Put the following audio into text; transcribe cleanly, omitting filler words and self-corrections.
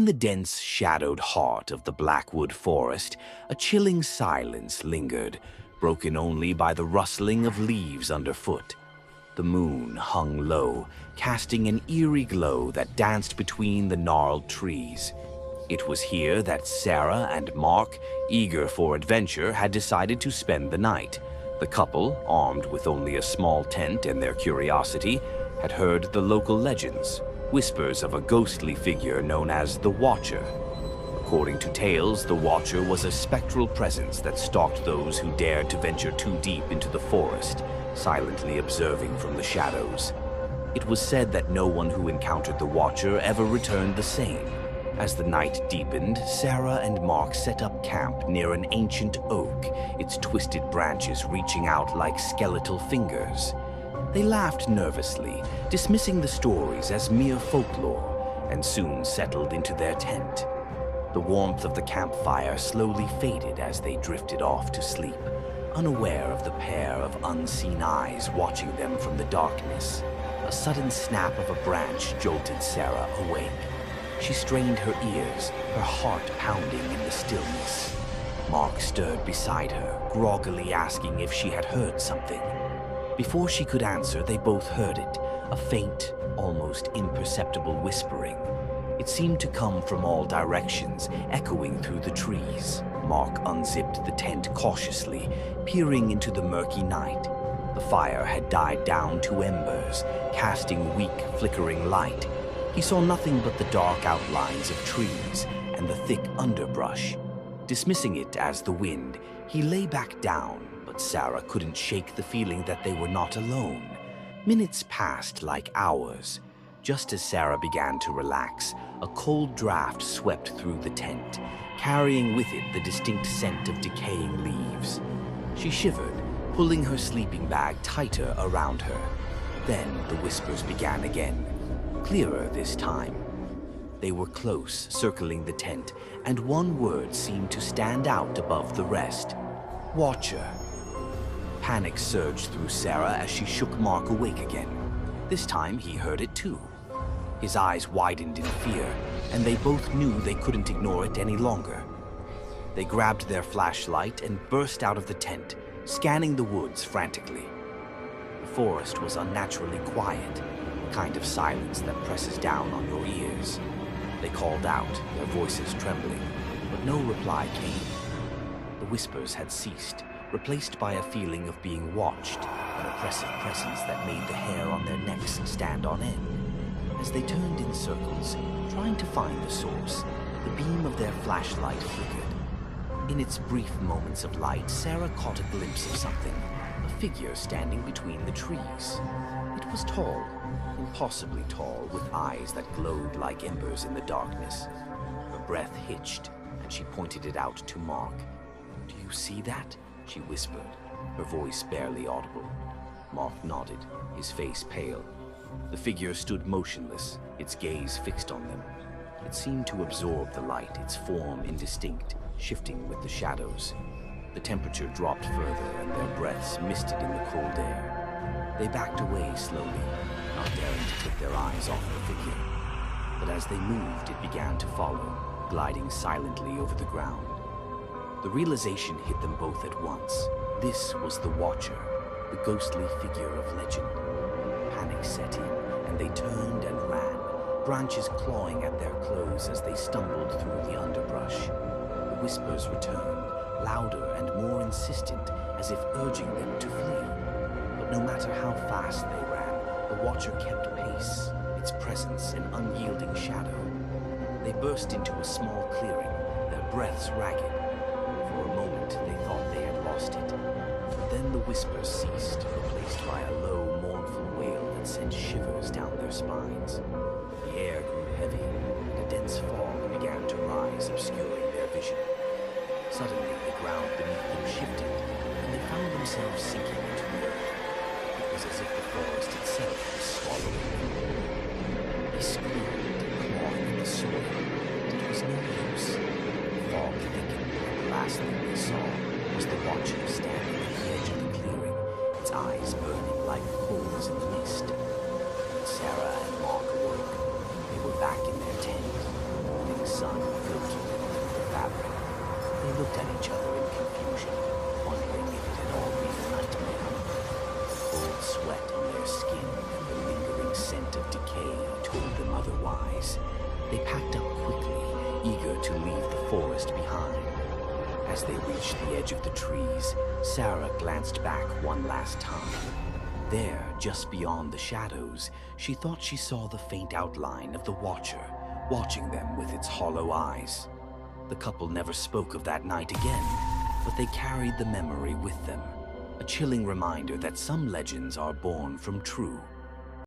the dense, shadowed heart of the Blackwood forest, a chilling silence lingered, broken only by the rustling of leaves underfoot. The moon hung low, casting an eerie glow that danced between the gnarled trees. It was here that Sarah and Mark, eager for adventure, had decided to spend the night. The couple, armed with only a small tent and their curiosity, had heard the local legends, whispers of a ghostly figure known as the Watcher. According to tales, the Watcher was a spectral presence that stalked those who dared to venture too deep into the forest, silently observing from the shadows. It was said that no one who encountered the Watcher ever returned the same. As the night deepened, Sarah and Mark set up camp near an ancient oak, its twisted branches reaching out like skeletal fingers. They laughed nervously, dismissing the stories as mere folklore, and soon settled into their tent. The warmth of the campfire slowly faded as they drifted off to sleep, unaware of the pair of unseen eyes watching them from the darkness. A sudden snap of a branch jolted Sarah awake. She strained her ears, her heart pounding in the stillness. Mark stirred beside her, groggily asking if she had heard something. Before she could answer, they both heard it, a faint, almost imperceptible whispering. It seemed to come from all directions, echoing through the trees. Mark unzipped the tent cautiously, peering into the murky night. The fire had died down to embers, casting weak, flickering light. He saw nothing but the dark outlines of trees and the thick underbrush. Dismissing it as the wind, he lay back down, but Sarah couldn't shake the feeling that they were not alone. Minutes passed like hours. Just as Sarah began to relax, a cold draft swept through the tent, carrying with it the distinct scent of decaying leaves. She shivered, pulling her sleeping bag tighter around her. Then the whispers began again, clearer this time. They were close, circling the tent, and one word seemed to stand out above the rest. Watcher. Panic surged through Sarah as she shook Mark awake again. This time he heard it too. His eyes widened in fear, and they both knew they couldn't ignore it any longer. They grabbed their flashlight and burst out of the tent, scanning the woods frantically. The forest was unnaturally quiet, a kind of silence that presses down on your ears. They called out, their voices trembling, but no reply came. The whispers had ceased, replaced by a feeling of being watched, an oppressive presence that made the hair on their necks stand on end. As they turned in circles, trying to find the source, the beam of their flashlight flickered. In its brief moments of light, Sarah caught a glimpse of something, a figure standing between the trees. It was tall, impossibly tall, with eyes that glowed like embers in the darkness. Her breath hitched, and she pointed it out to Mark. "Do you see that?" she whispered, her voice barely audible. Mark nodded, his face pale. The figure stood motionless, its gaze fixed on them. It seemed to absorb the light, its form indistinct, shifting with the shadows. The temperature dropped further, and their breaths misted in the cold air. They backed away slowly, not daring to take their eyes off the figure. But as they moved, it began to follow, gliding silently over the ground. The realization hit them both at once. This was the Watcher, the ghostly figure of legend. Panic set in, and they turned and ran, branches clawing at their clothes as they stumbled through the underbrush. The whispers returned, louder and more insistent, as if urging them to flee. But no matter how fast they ran, the Watcher kept pace, its presence an unyielding shadow. They burst into a small clearing, their breaths ragged. For a moment, they thought they had lost it. But then the whispers ceased, replaced by a low, mournful wail that sent shivers down their spines. The air grew heavy, and a dense fog began to rise, obscuring their vision. Suddenly, the ground beneath them shifted, and they found themselves sinking into the earth. It was as if the forest itself was swallowing them. They screamed, clawing at the soil, but it was no use. The fog thickened, and the last thing they saw was the Watcher standing at the edge of the clearing, its eyes burning like coals in the mist. When Sarah and Mark awoke, they were back in their tent, the morning sun looked at each other in confusion, wondering if it had all been a nightmare. Cold sweat on their skin and the lingering scent of decay told them otherwise. They packed up quickly, eager to leave the forest behind. As they reached the edge of the trees, Sarah glanced back one last time. There, just beyond the shadows, she thought she saw the faint outline of the Watcher, watching them with its hollow eyes. The couple never spoke of that night again, but they carried the memory with them, a chilling reminder that some legends are born from true,